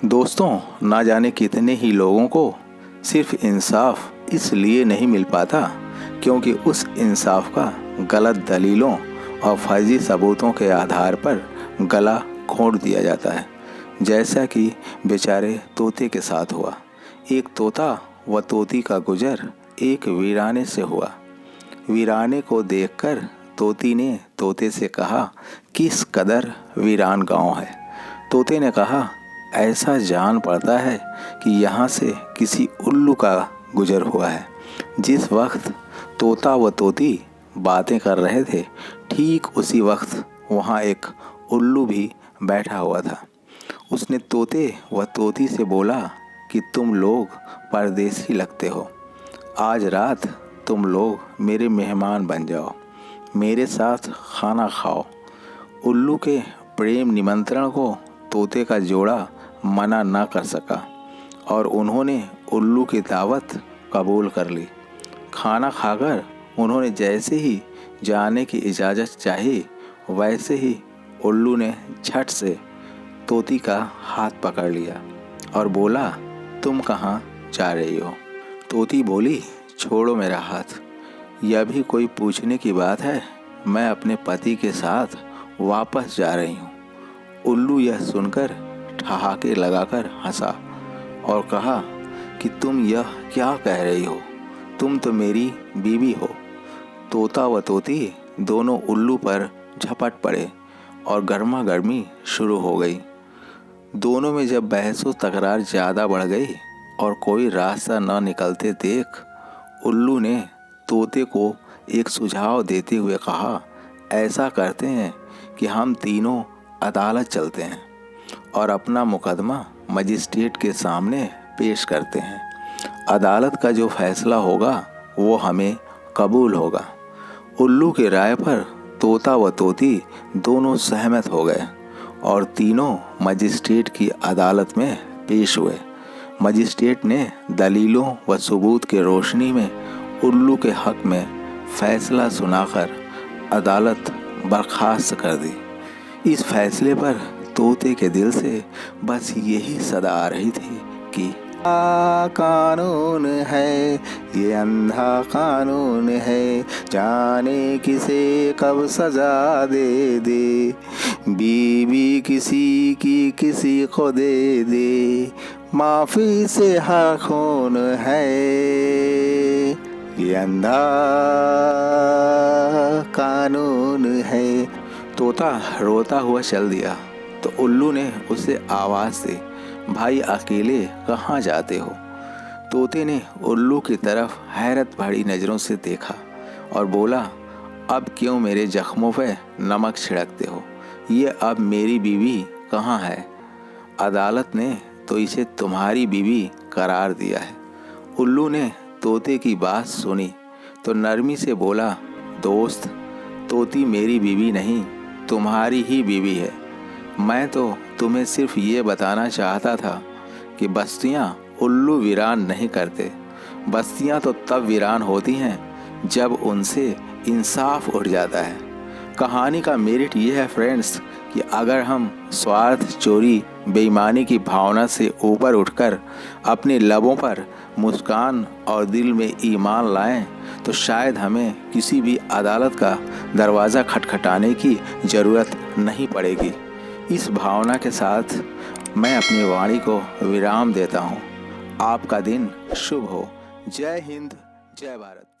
दोस्तों, ना जाने कितने ही लोगों को सिर्फ इंसाफ इसलिए नहीं मिल पाता क्योंकि उस इंसाफ का गलत दलीलों और फर्जी सबूतों के आधार पर गला घोंट दिया जाता है। जैसा कि बेचारे तोते के साथ हुआ। एक तोता व तोती का गुजर एक वीराने से हुआ। वीराने को देखकर तोती ने तोते से कहा, किस कदर वीरान गांव है। तोते ने कहा, ऐसा जान पड़ता है कि यहाँ से किसी उल्लू का गुजर हुआ है। जिस वक्त तोता व तोती बातें कर रहे थे, ठीक उसी वक्त वहाँ एक उल्लू भी बैठा हुआ था। उसने तोते व तोती से बोला कि तुम लोग परदेसी लगते हो। आज रात तुम लोग मेरे मेहमान बन जाओ, मेरे साथ खाना खाओ। उल्लू के प्रेम निमंत्रण को तोते का जोड़ा मना न कर सका और उन्होंने उल्लू की दावत कबूल कर ली। खाना खाकर उन्होंने जैसे ही जाने की इजाज़त चाही, वैसे ही उल्लू ने झट से तोती का हाथ पकड़ लिया और बोला, तुम कहाँ जा रही हो। तोती बोली, छोड़ो मेरा हाथ, यह भी कोई पूछने की बात है। मैं अपने पति के साथ वापस जा रही हूँ। उल्लू यह सुनकर ठहाके लगाकर हंसा और कहा कि तुम यह क्या कह रही हो, तुम तो मेरी बीवी हो। तोता व तोती दोनों उल्लू पर झपट पड़े और गर्मा गर्मी शुरू हो गई। दोनों में जब बहसो तकरार ज़्यादा बढ़ गई और कोई रास्ता न निकलते देख उल्लू ने तोते को एक सुझाव देते हुए कहा, ऐसा करते हैं कि हम तीनों अदालत चलते हैं और अपना मुकदमा मजिस्ट्रेट के सामने पेश करते हैं। अदालत का जो फैसला होगा वो हमें कबूल होगा। उल्लू की राय पर तोता व तोती दोनों सहमत हो गए और तीनों मजिस्ट्रेट की अदालत में पेश हुए। मजिस्ट्रेट ने दलीलों व सबूत के रोशनी में उल्लू के हक में फैसला सुनाकर अदालत बर्खास्त कर दी। इस फैसले पर तोते के दिल से बस यही सदा आ रही थी कि कानून है, ये अंधा कानून है, जाने किसे कब सजा दे दे, बीवी किसी की किसी को दे दे, माफी से हर खून है, ये अंधा कानून है। तोता रोता हुआ चल दिया तो उल्लू ने उसे आवाज़ दी, भाई अकेले कहाँ जाते हो। तोते ने उल्लू की तरफ हैरत भरी नज़रों से देखा और बोला, अब क्यों मेरे जख्मों पे नमक छिड़कते हो। ये अब मेरी बीवी कहाँ है। अदालत ने तो इसे तुम्हारी बीवी करार दिया है। उल्लू ने तोते की बात सुनी तो नरमी से बोला, दोस्त, तोती मेरी बीवी नहीं, तुम्हारी ही बीवी है। मैं तो तुम्हें सिर्फ ये बताना चाहता था कि बस्तियाँ उल्लू वीरान नहीं करते। बस्तियाँ तो तब वीरान होती हैं जब उनसे इंसाफ उठ जाता है। कहानी का मेरिट ये है फ्रेंड्स कि अगर हम स्वार्थ, चोरी, बेईमानी की भावना से ऊपर उठकर अपने लबों पर मुस्कान और दिल में ईमान लाएं तो शायद हमें किसी भी अदालत का दरवाज़ा खटखटाने की ज़रूरत नहीं पड़ेगी। इस भावना के साथ मैं अपनी वाणी को विराम देता हूँ। आपका दिन शुभ हो। जय हिंद, जय भारत।